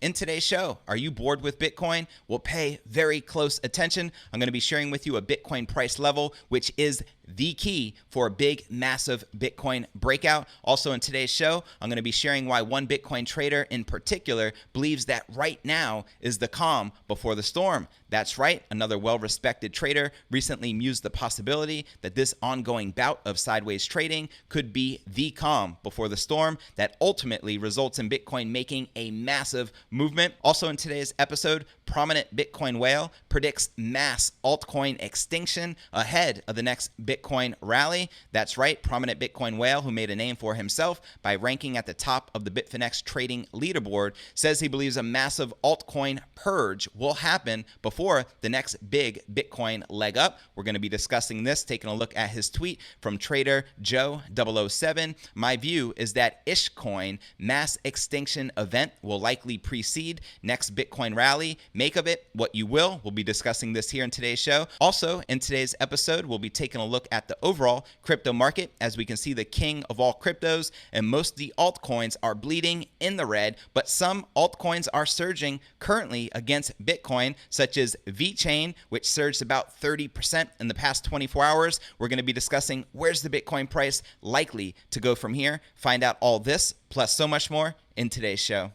In today's show, are you bored with Bitcoin? Well, pay very close attention. I'm going to be sharing with you a Bitcoin price level, which is the key for a big, massive Bitcoin breakout. Also in today's show, I'm going to be sharing why one Bitcoin trader in particular believes that right now is the calm before the storm. That's right, another well-respected trader recently mused the possibility that this ongoing bout of sideways trading could be the calm before the storm that ultimately results in Bitcoin making a massive movement. Also in today's episode, prominent Bitcoin whale predicts mass altcoin extinction ahead of the next Bitcoin rally. That's right, prominent Bitcoin whale who made a name for himself by ranking at the top of the Bitfinex trading leaderboard says he believes a massive altcoin purge will happen before the next big Bitcoin leg up. We're going to be discussing this, taking a look at his tweet from trader Joe007. My view is that Ishcoin mass extinction event will likely precede next Bitcoin rally. Make of it what you will. We'll be discussing this here in today's show. Also, in today's episode, we'll be taking a look at the overall crypto market. As we can see, the king of all cryptos and most of the altcoins are bleeding in the red, but some altcoins are surging currently against Bitcoin, such as VeChain, which surged about 30% in the past 24 hours. We're going to be discussing where's the Bitcoin price likely to go from here. Find out all this, plus so much more in today's show.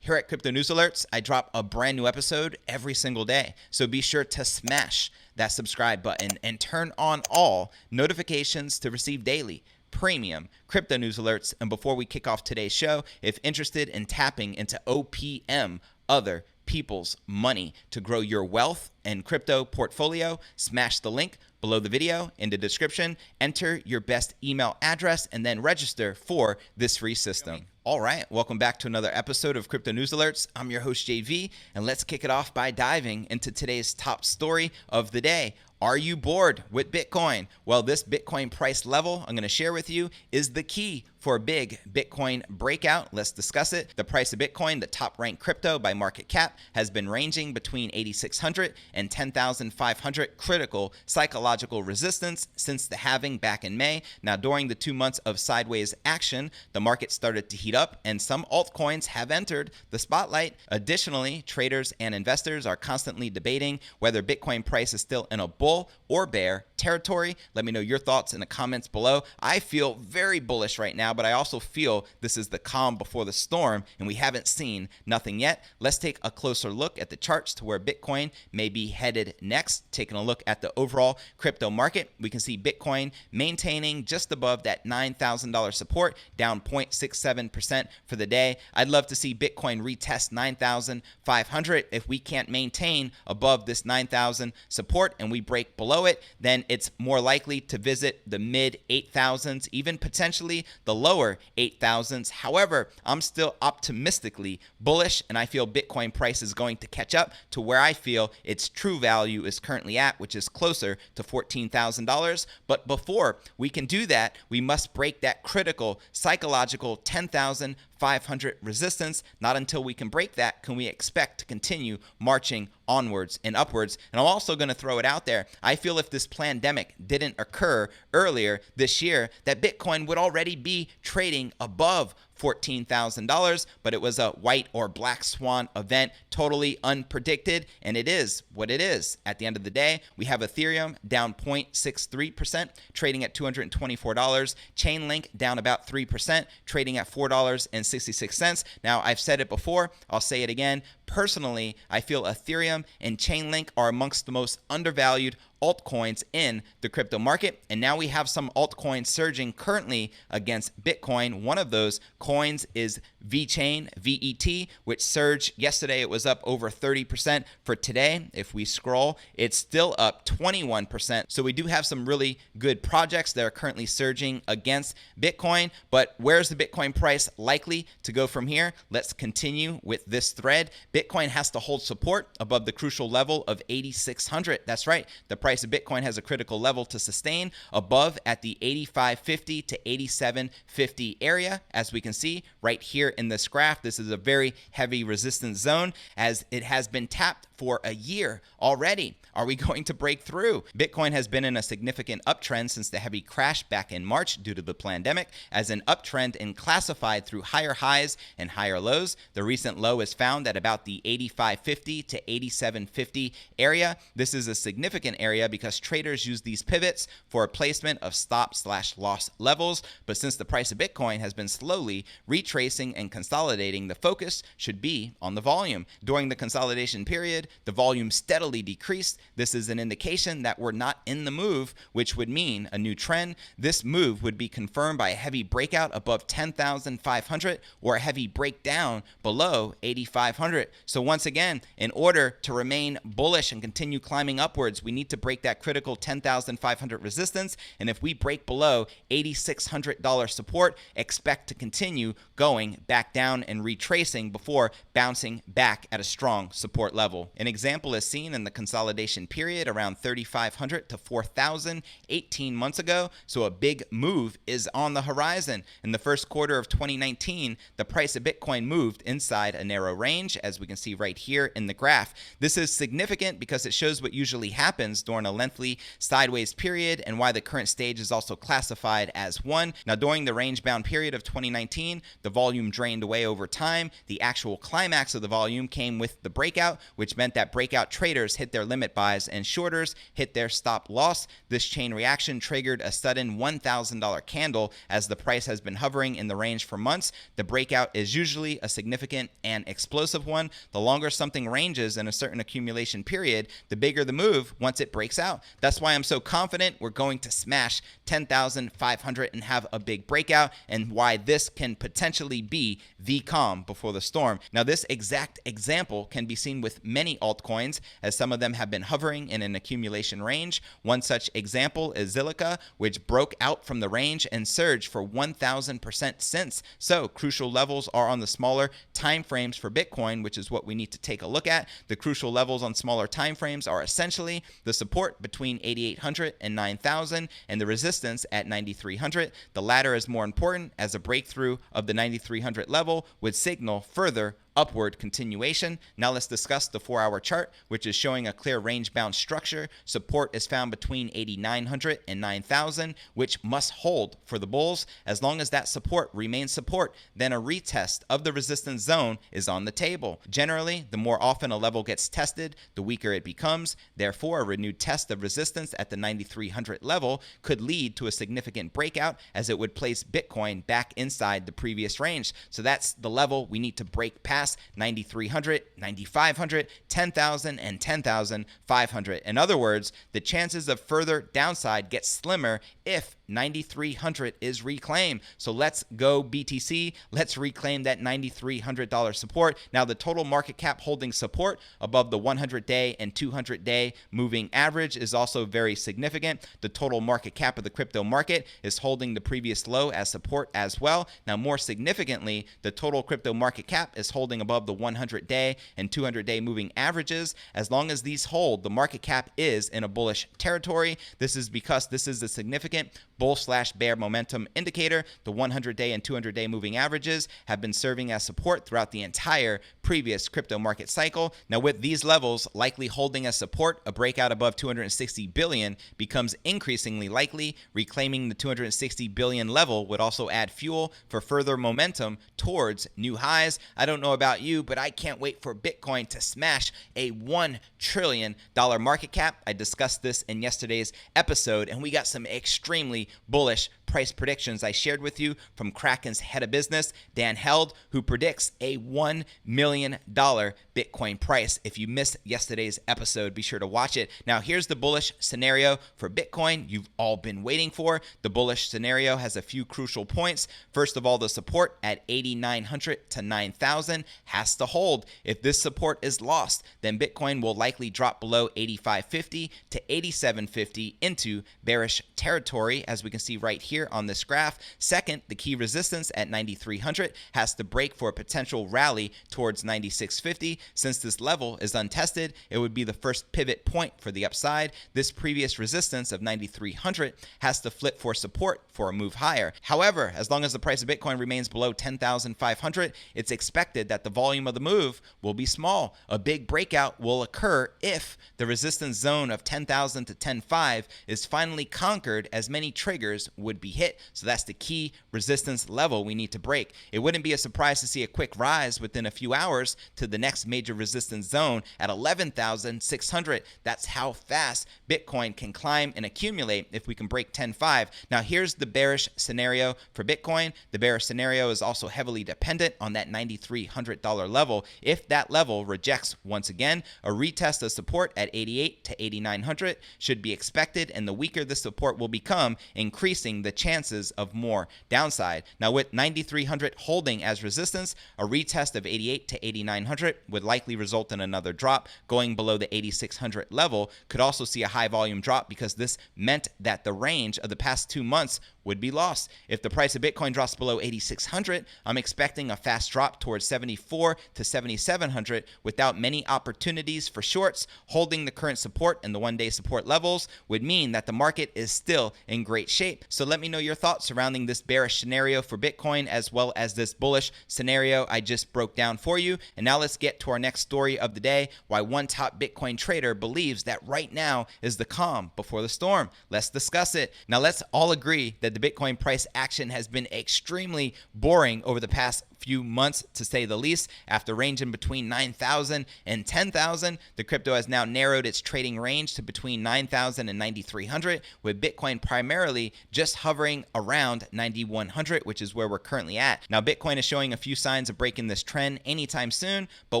Here at Crypto News Alerts, I drop a brand new episode every single day. So be sure to smash that subscribe button and turn on all notifications to receive daily premium crypto news alerts. And before we kick off today's show, if interested in tapping into OPM, other people's money, to grow your wealth and crypto portfolio, smash the link below the video in the description, enter your best email address, and then register for this free system. All right, welcome back to another episode of Crypto News Alerts. I'm your host, JV, and let's kick it off by diving into today's top story of the day. Are you bored with Bitcoin? Well, this Bitcoin price level I'm going to share with you is the key for a big Bitcoin breakout. Let's discuss it. The price of Bitcoin, the top ranked crypto by market cap, has been ranging between 8,600 and 10,500 critical psychological resistance since the halving back in May. Now, during the 2 months of sideways action, the market started to heat up and some altcoins have entered the spotlight. Additionally, traders and investors are constantly debating whether Bitcoin price is still in a bull or bear territory. Let me know your thoughts in the comments below. I feel very bullish right now, but I also feel this is the calm before the storm, and we haven't seen nothing yet. Let's take a closer look at the charts to where Bitcoin may be headed next. Taking a look at the overall crypto market, we can see Bitcoin maintaining just above that $9,000 support, down 0.67% for the day. I'd love to see Bitcoin retest 9,500. If we can't maintain above this 9,000 support and we break below it, then it's more likely to visit the mid 8,000s, even potentially the lower 8,000s. However, I'm still optimistically bullish, and I feel Bitcoin price is going to catch up to where I feel its true value is currently at, which is closer to $14,000. But before we can do that, we must break that critical psychological 10,500 resistance. Not until we can break that can we expect to continue marching onwards and upwards. And I'm also going to throw it out there. I feel if this pandemic didn't occur earlier this year, that Bitcoin would already be trading above $14,000, but it was a white or black swan event, totally unpredicted, and it is what it is. At the end of the day, we have Ethereum down 0.63%, trading at $224. Chainlink down about 3%, trading at $4.66. Now, I've said it before, I'll say it again. Personally, I feel Ethereum and Chainlink are amongst the most undervalued altcoins in the crypto market, and now we have some altcoins surging currently against Bitcoin. One of those coins is VeChain, VET, which surged yesterday. It was up over 30%. For today, if we scroll, it's still up 21%. So we do have some really good projects that are currently surging against Bitcoin. But where's the Bitcoin price likely to go from here? Let's continue with this thread. Bitcoin has to hold support above the crucial level of 8,600. That's right. The price of Bitcoin has a critical level to sustain above at the 85.50 to 87.50 area. As we can see right here in this graph, this is a very heavy resistance zone as it has been tapped for a year already. Are we going to break through? Bitcoin has been in a significant uptrend since the heavy crash back in March due to the pandemic, as an uptrend and classified through higher highs and higher lows. The recent low is found at about the 85.50 to 87.50 area. This is a significant area because traders use these pivots for a placement of stop/loss levels. But since the price of Bitcoin has been slowly retracing and consolidating, the focus should be on the volume. During the consolidation period, the volume steadily decreased. This is an indication that we're not in the move, which would mean a new trend. This move would be confirmed by a heavy breakout above 10,500 or a heavy breakdown below 8,500. So once again, in order to remain bullish and continue climbing upwards, we need to break that critical 10,500 resistance. And if we break below $8,600 support, expect to continue going back down and retracing before bouncing back at a strong support level. An example is seen in the consolidation period around 3,500 to 4,000 18 months ago. So a big move is on the horizon. In the first quarter of 2019, the price of Bitcoin moved inside a narrow range, as we can see right here in the graph. This is significant because it shows what usually happens during a lengthy sideways period and why the current stage is also classified as one. Now, during the range-bound period of 2019, the volume drained away over time. The actual climax of the volume came with the breakout, which meant that breakout traders hit their limit buys and shorters hit their stop loss. This chain reaction triggered a sudden $1,000 candle as the price has been hovering in the range for months. The breakout is usually a significant and explosive one. The longer something ranges in a certain accumulation period, the bigger the move once it breaks out. That's why I'm so confident we're going to smash 10,500 and have a big breakout, and why this can potentially be the calm before the storm. Now, this exact example can be seen with many altcoins, as some of them have been hovering in an accumulation range. One such example is Zilliqa, which broke out from the range and surged for 1,000% since. So crucial levels are on the smaller time frames for Bitcoin, which is what we need to take a look at. The crucial levels on smaller time frames are essentially the support between 8,800 and 9,000 and the resistance at 9,300. The latter is more important, as a breakthrough of the 9,300 level would signal further upward continuation. Now let's discuss the 4-hour chart, which is showing a clear range-bound structure. Support is found between 8,900 and 9,000, which must hold for the bulls. As long as that support remains support, then a retest of the resistance zone is on the table. Generally, the more often a level gets tested, the weaker it becomes. Therefore, a renewed test of resistance at the 9,300 level could lead to a significant breakout, as it would place Bitcoin back inside the previous range. So that's the level we need to break past: 9,300, 9,500, 10,000, and 10,500. In other words, the chances of further downside get slimmer if 9,300 is reclaimed. So let's go BTC. Let's reclaim that $9,300 support. Now, the total market cap holding support above the 100-day and 200-day moving average is also very significant. The total market cap of the crypto market is holding the previous low as support as well. Now, more significantly, the total crypto market cap is holding above the 100-day and 200-day moving averages. As long as these hold, the market cap is in a bullish territory. This is because this is a significant bull/bear momentum indicator. The 100-day and 200-day moving averages have been serving as support throughout the entire previous crypto market cycle. Now, with these levels likely holding as support, a breakout above 260 billion becomes increasingly likely. Reclaiming the 260 billion level would also add fuel for further momentum towards new highs. I don't know about you, but I can't wait for Bitcoin to smash a $1 trillion market cap. I discussed this in yesterday's episode, and we got some extremely bullish price predictions I shared with you from Kraken's head of business, Dan Held, who predicts a $1 million Bitcoin price. If you missed yesterday's episode, be sure to watch it. Now, here's the bullish scenario for Bitcoin you've all been waiting for. The bullish scenario has a few crucial points. First of all, the support at 8,900 to 9,000 has to hold. If this support is lost, then Bitcoin will likely drop below 85.50 to 87.50 into bearish territory, as we can see right here on this graph. Second, the key resistance at 9300 has to break for a potential rally towards 96.50. Since this level is untested, it would be the first pivot point for the upside. This previous resistance of 9300 has to flip for support for a move higher. However, as long as the price of Bitcoin remains below 10,500, it's expected that the volume of the move will be small. A big breakout will occur if the resistance zone of 10,000 to 10.5 is finally conquered, as many triggers would be hit. So that's the key resistance level we need to break. It wouldn't be a surprise to see a quick rise within a few hours to the next major resistance zone at 11,600. That's how fast Bitcoin can climb and accumulate if we can break 10.5. Now here's the bearish scenario for Bitcoin. The bearish scenario is also heavily dependent on that $9,300 level. If that level rejects once again, a retest of support at 88 to 8,900 should be expected, and the weaker the support will become, increasing the chances of more downside. Now with 9,300 holding as resistance, a retest of 88 to 8,900 would likely result in another drop. Going below the 8,600 level could also see a high volume drop, because this meant that the range of the past 2 months would be lost. If the price of Bitcoin drops below 8,600, I'm expecting a fast drop towards 74 to 7,700 without many opportunities for shorts. Holding the current support and the one-day support levels would mean that the market is still in great shape. So let me know your thoughts surrounding this bearish scenario for Bitcoin, as well as this bullish scenario I just broke down for you. And now let's get to our next story of the day: why one top Bitcoin trader believes that right now is the calm before the storm. Let's discuss it. Now let's all agree that the Bitcoin price action has been extremely boring over the past few months, to say the least. After ranging between 9,000 and 10,000, the crypto has now narrowed its trading range to between 9,000 and 9,300, with Bitcoin primarily just hovering around 9,100, which is where we're currently at. Now, Bitcoin is showing a few signs of breaking this trend anytime soon, but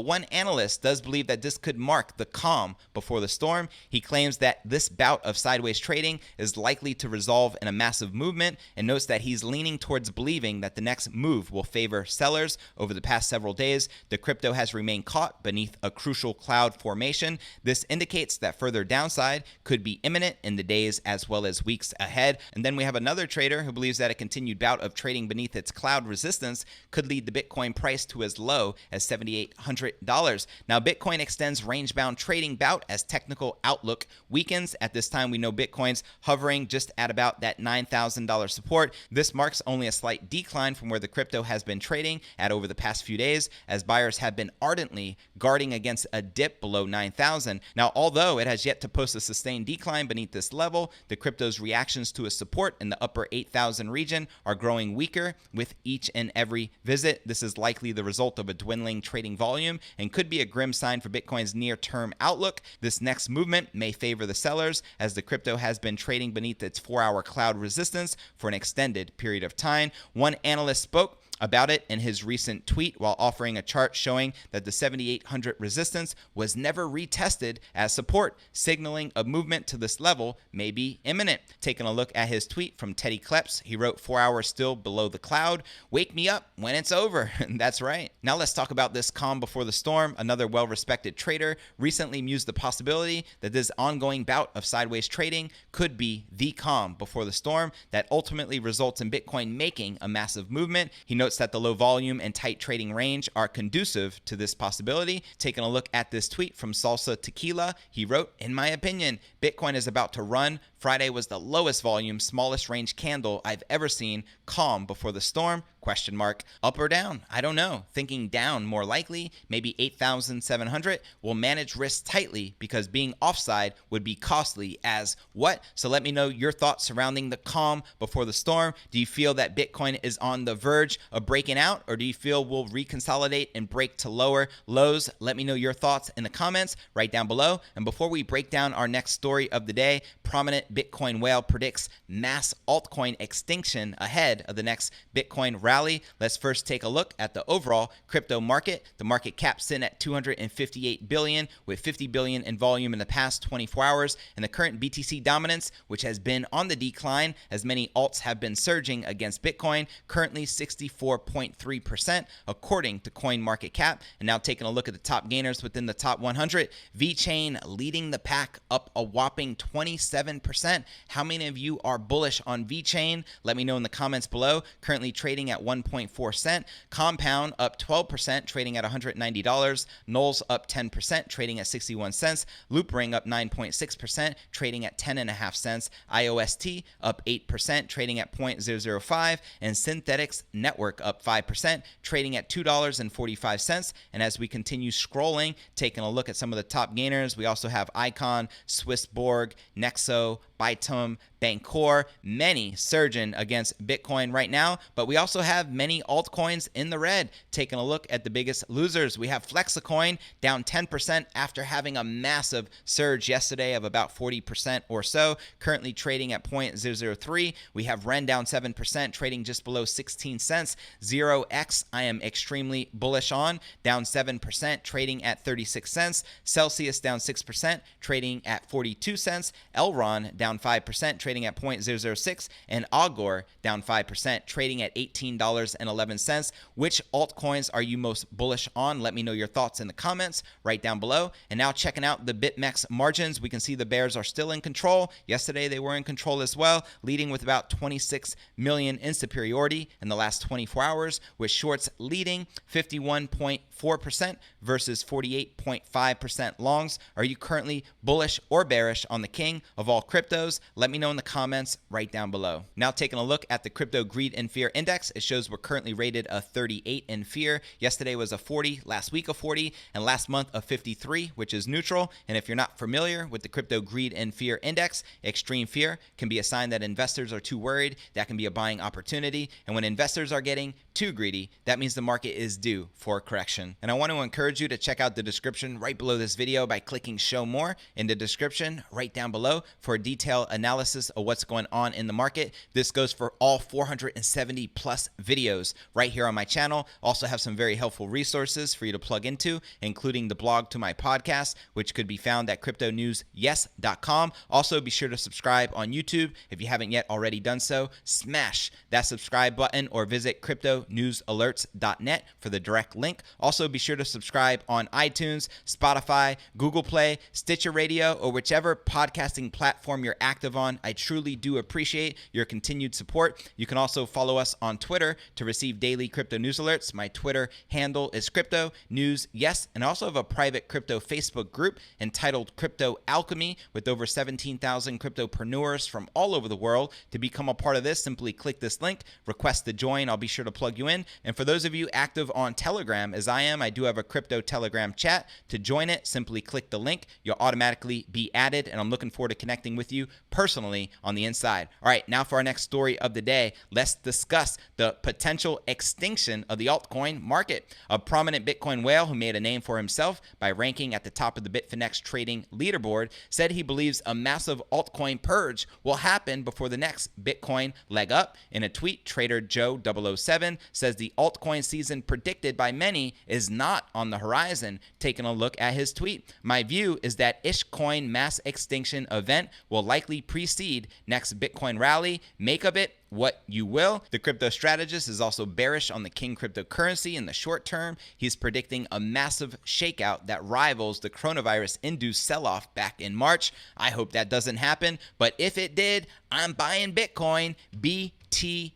one analyst does believe that this could mark the calm before the storm. He claims that this bout of sideways trading is likely to resolve in a massive movement, and notes that he's leaning towards believing that the next move will favor sellers. Over the past several days, the crypto has remained caught beneath a crucial cloud formation. This indicates that further downside could be imminent in the days as well as weeks ahead. And then we have another trader who believes that a continued bout of trading beneath its cloud resistance could lead the Bitcoin price to as low as $7,800. Now, Bitcoin extends range-bound trading bout as technical outlook weakens. At this time, we know Bitcoin's hovering just at about that $9,000 support. This marks only a slight decline from where the crypto has been trading at over the past few days, as buyers have been ardently guarding against a dip below 9,000. Now, although it has yet to post a sustained decline beneath this level, the crypto's reactions to a support in the upper 8,000 region are growing weaker with each and every visit. This is likely the result of a dwindling trading volume and could be a grim sign for Bitcoin's near-term outlook. This next movement may favor the sellers, as the crypto has been trading beneath its 4-hour cloud resistance for an extended period of time. One analyst spoke about it in his recent tweet while offering a chart showing that the 7,800 resistance was never retested as support, signaling a movement to this level may be imminent. Taking a look at his tweet from Teddy Kleps, he wrote, 4 hours still below the cloud. Wake me up when it's over. That's right. Now let's talk about this calm before the storm. Another well-respected trader recently mused the possibility that this ongoing bout of sideways trading could be the calm before the storm that ultimately results in Bitcoin making a massive movement. He notes that the low volume and tight trading range are conducive to this possibility. Taking a look at this tweet from Salsa Tequila, he wrote, in my opinion, Bitcoin is about to run. Friday was the lowest volume, smallest range candle I've ever seen. Calm before the storm? Question mark. Up or down? I don't know. Thinking down more likely, maybe 8,700. Will manage risk tightly because being offside would be costly as what? So let me know your thoughts surrounding the calm before the storm. Do you feel that Bitcoin is on the verge of breaking out, or do you feel we'll reconsolidate and break to lower lows? Let me know your thoughts in the comments right down below. And before we break down our next story of the day, prominent Bitcoin whale predicts mass altcoin extinction ahead of the next Bitcoin rally. rally. Let's first take a look at the overall crypto market. The market cap sitting at 258 billion with 50 billion in volume in the past 24 hours, and the current BTC dominance, which has been on the decline as many alts have been surging against Bitcoin, currently 64.3% according to CoinMarketCap. And now taking a look at the top gainers within the top 100, VeChain leading the pack up a whopping 27%. How many of you are bullish on VeChain? Let me know in the comments below. Currently trading at 1.4 cent. Compound up 12%, trading at $190. Knowles up 10%, trading at 61 cents. Loopring up 9.6%, trading at 10.5 cents. IOST up 8%, trading at 0.005. And Synthetics Network up 5%, trading at $2.45. And as we continue scrolling, taking a look at some of the top gainers, we also have Icon, Swissborg, Nexo, Bytum, Bancor, many surging against Bitcoin right now, but we also have many altcoins in the red. Taking a look at the biggest losers, we have Flexicoin down 10% after having a massive surge yesterday of about 40% or so, currently trading at 0.003. We have Ren down 7%, trading just below 16 cents. 0x, I am extremely bullish on, down 7%, trading at 36 cents. Celsius down 6%, trading at 42 cents. Elron down 5%, trading at 0.006, and Augur down 5%, trading at $18.11. Which altcoins are you most bullish on? Let me know your thoughts in the comments right down below. And now checking out the BitMEX margins, we can see the bears are still in control. Yesterday they were in control as well, leading with about 26 million in superiority in the last 24 hours, with shorts leading 51.4% versus 48.5% longs. Are you currently bullish or bearish on the king of all cryptos? Let me know in the comments right down below. Now taking a look at the Crypto Greed and Fear Index, it shows we're currently rated a 38 in fear. Yesterday was a 40, last week a 40, and last month a 53, which is neutral. And if you're not familiar with the Crypto Greed and Fear Index, extreme fear can be a sign that investors are too worried. That can be a buying opportunity. And when investors are getting too greedy, that means the market is due for a correction. And I want to encourage you to check out the description right below this video by clicking show more in the description right down below for a detailed analysis of what's going on in the market. This goes for all 470 plus videos right here on my channel. Also have some very helpful resources for you to plug into, including the blog to my podcast, which could be found at cryptonewsyes.com. Also, be sure to subscribe on YouTube if you haven't yet already done so. Smash that subscribe button or visit cryptonewsalerts.net for the direct link. Also, be sure to subscribe on iTunes, Spotify, Google Play, Stitcher Radio, or whichever podcasting platform you're active on. I truly do appreciate your continued support. You can also follow us on Twitter to receive daily crypto news alerts. My Twitter handle is Crypto News Yes, and I also have a private crypto Facebook group entitled Crypto Alchemy with over 17,000 cryptopreneurs from all over the world. To become a part of this, simply click this link, request to join. I'll be sure to plug you in. And for those of you active on Telegram, as I am, I do have a crypto Telegram chat. To join it, simply click the link. You'll automatically be added, and I'm looking forward to connecting with you personally on the inside. All right, now for our next story of the day, let's discuss the potential extinction of the altcoin market. A prominent Bitcoin whale who made a name for himself by ranking at the top of the Bitfinex trading leaderboard said he believes a massive altcoin purge will happen before the next Bitcoin leg up. In a tweet, Trader Joe 007 says the altcoin season predicted by many is not on the horizon. Taking a look at his tweet, my view is that Ishcoin mass extinction event will likely precede next Bitcoin rally. Make of it what you will. The crypto strategist is also bearish on the king cryptocurrency in the short term. He's predicting a massive shakeout that rivals the coronavirus-induced sell-off back in March. I hope that doesn't happen, but if it did, I'm buying Bitcoin. BTFD,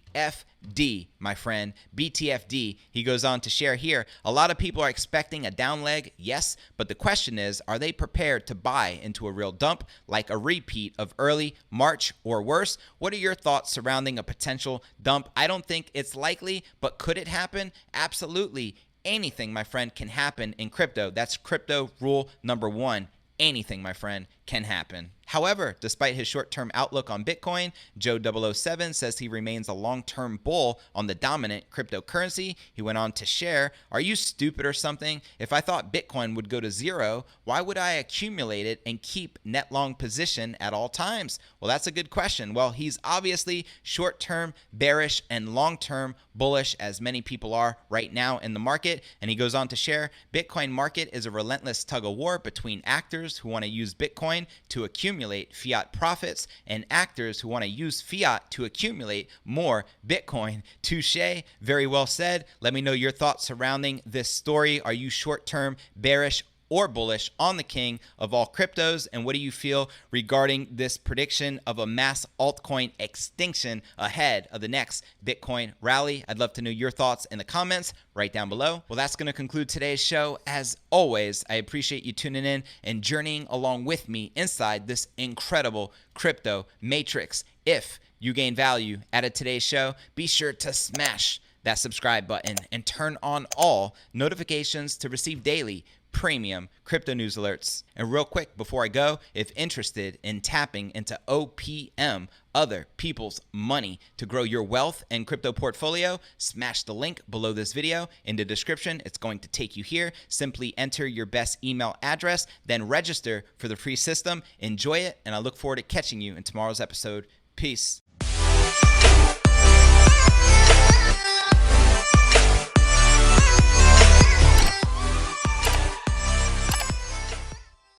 my friend, BTFD. He goes on to share here, a lot of people are expecting a down leg, yes, but the question is, are they prepared to buy into a real dump like a repeat of early March or worse? What are your thoughts surrounding a potential dump? I don't think it's likely, but could it happen? Absolutely. Anything, my friend, can happen in crypto. That's crypto rule number one. Anything, my friend, can happen. However, despite his short-term outlook on Bitcoin, Joe007 says he remains a long-term bull on the dominant cryptocurrency. He went on to share, "Are you stupid or something? If I thought Bitcoin would go to zero, why would I accumulate it and keep net long position at all times?" Well, that's a good question. Well, he's obviously short-term bearish and long-term bullish, as many people are right now in the market. And he goes on to share, "Bitcoin market is a relentless tug of war between actors who want to use Bitcoin to accumulate fiat profits and actors who want to use fiat to accumulate more Bitcoin." Touche. Very well said. Let me know your thoughts surrounding this story. Are you short-term bearish or bullish on the king of all cryptos? And what do you feel regarding this prediction of a mass altcoin extinction ahead of the next Bitcoin rally? I'd love to know your thoughts in the comments right down below. Well, that's going to conclude today's show. As always, I appreciate you tuning in and journeying along with me inside this incredible crypto matrix. If you gain value out of today's show, be sure to smash that subscribe button and turn on all notifications to receive daily premium crypto news alerts. And real quick before I go, if interested in tapping into OPM, other people's money, to grow your wealth and crypto portfolio, smash the link below this video in the description. It's going to take you here. Simply enter your best email address, then register for the free system. Enjoy it, and I look forward to catching you in tomorrow's episode. Peace.